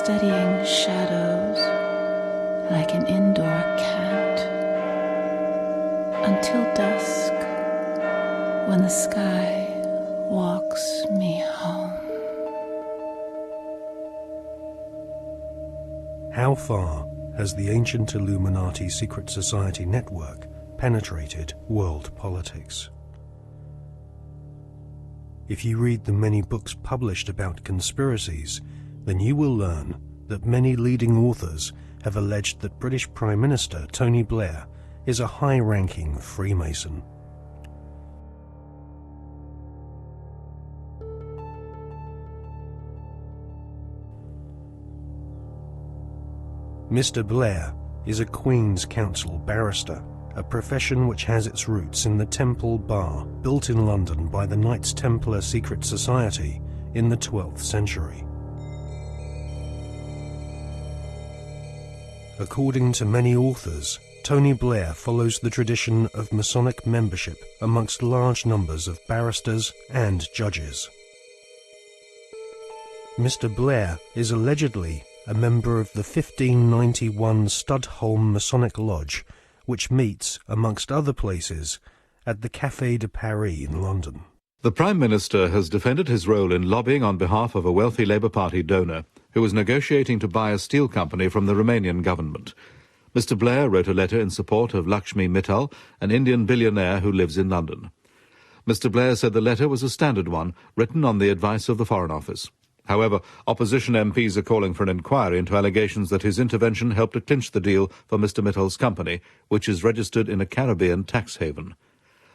studying shadows like an indoor cat until dusk, when the sky walks me home. How far has the ancient Illuminati secret society network penetrated world politics? If you read the many books published about conspiracies, then you will learn that many leading authors have alleged that British Prime Minister Tony Blair is a high-ranking Freemason. Mr. Blair is a Queen's Counsel barrister, a profession which has its roots in the Temple Bar, built in London by the Knights Templar secret society in the 12th century. According to many authors, Tony Blair follows the tradition of Masonic membership amongst large numbers of barristers and judges. Mr. Blair is allegedly a member of the 1591 Studholme Masonic Lodge, which meets, amongst other places, at the Café de Paris in London. The Prime Minister has defended his role in lobbying on behalf of a wealthy Labour Party donor who was negotiating to buy a steel company from the Romanian government. Mr. Blair wrote a letter in support of Lakshmi Mittal, an Indian billionaire who lives in London. Mr. Blair said the letter was a standard one, written on the advice of the Foreign Office. However, opposition MPs are calling for an inquiry into allegations that his intervention helped to clinch the deal for Mr. Mittal's company, which is registered in a Caribbean tax haven.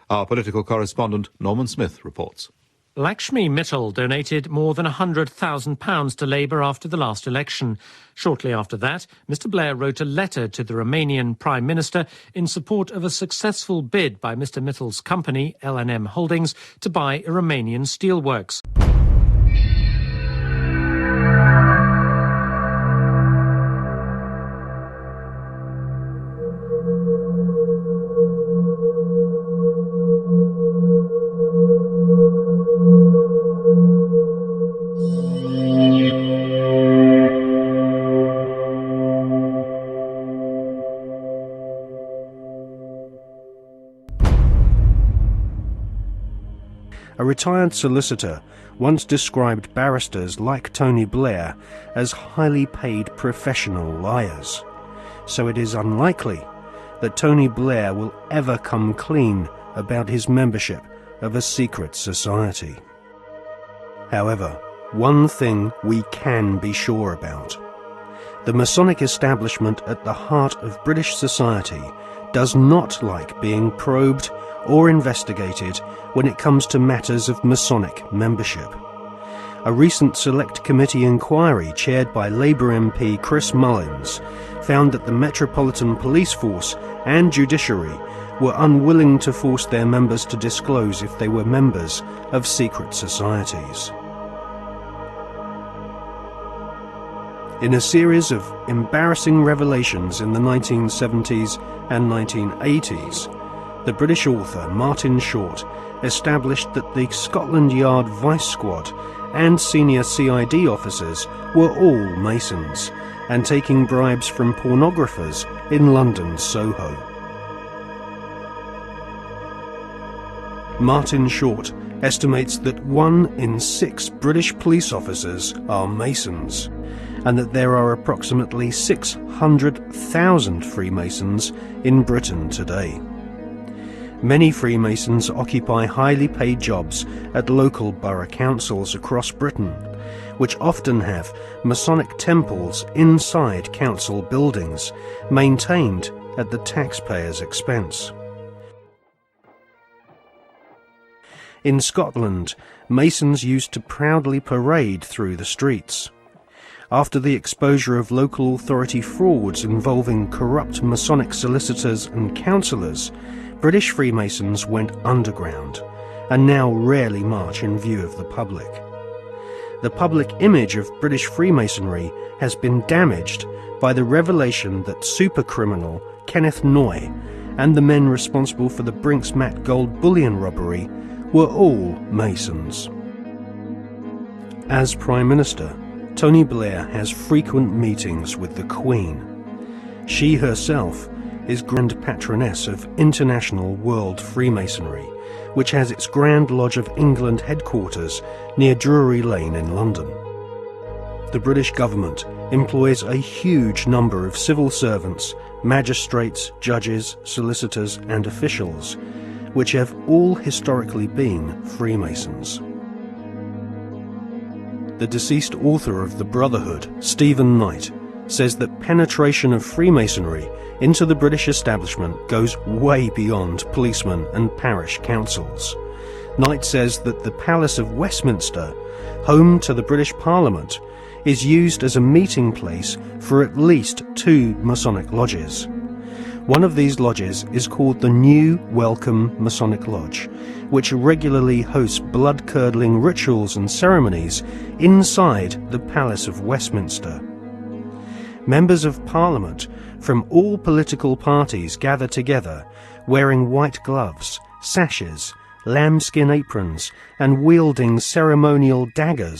Our political correspondent Norman Smith reports. Lakshmi Mittal donated more than £100,000 to Labour after the last election. Shortly after that, Mr. Blair wrote a letter to the Romanian Prime Minister in support of a successful bid by Mr. Mittal's company, L&M Holdings, to buy a Romanian steelworks. A retired solicitor once described barristers like Tony Blair as highly paid professional liars. So it is unlikely that Tony Blair will ever come clean about his membership of a secret society. However, one thing we can be sure about. The Masonic establishment at the heart of British society does not like being probed or investigated when it comes to matters of Masonic membership. A recent Select Committee inquiry chaired by Labour MP Chris Mullins found that the Metropolitan Police Force and Judiciary were unwilling to force their members to disclose if they were members of secret societies. In a series of embarrassing revelations in the 1970s and 1980s, the British author Martin Short established that the Scotland Yard Vice Squad and senior CID officers were all Masons and taking bribes from pornographers in London's Soho. Martin Short estimates that 1 in 6 British police officers are Masons, and that there are approximately 600,000 Freemasons in Britain today. Many Freemasons occupy highly paid jobs at local borough councils across Britain, which often have Masonic temples inside council buildings, maintained at the taxpayer's expense. In Scotland, Masons used to proudly parade through the streets. After the exposure of local authority frauds involving corrupt Masonic solicitors and councillors, British Freemasons went underground and now rarely march in view of the public. The public image of British Freemasonry has been damaged by the revelation that supercriminal Kenneth Noye and the men responsible for the Brinks-Mat gold bullion robbery were all Masons. As Prime Minister, Tony Blair has frequent meetings with the Queen. She herself is Grand Patroness of International World Freemasonry, which has its Grand Lodge of England headquarters near Drury Lane in London. The British government employs a huge number of civil servants, magistrates, judges, solicitors and officials, which have all historically been Freemasons. The deceased author of The Brotherhood, Stephen Knight, says that penetration of Freemasonry into the British establishment goes way beyond policemen and parish councils. Knight says that the Palace of Westminster, home to the British Parliament, is used as a meeting place for at least 2 Masonic lodges. One of these lodges is called the New Welcome Masonic Lodge, which regularly hosts blood-curdling rituals and ceremonies inside the Palace of Westminster. Members of Parliament from all political parties gather together wearing white gloves, sashes, lambskin aprons and wielding ceremonial daggers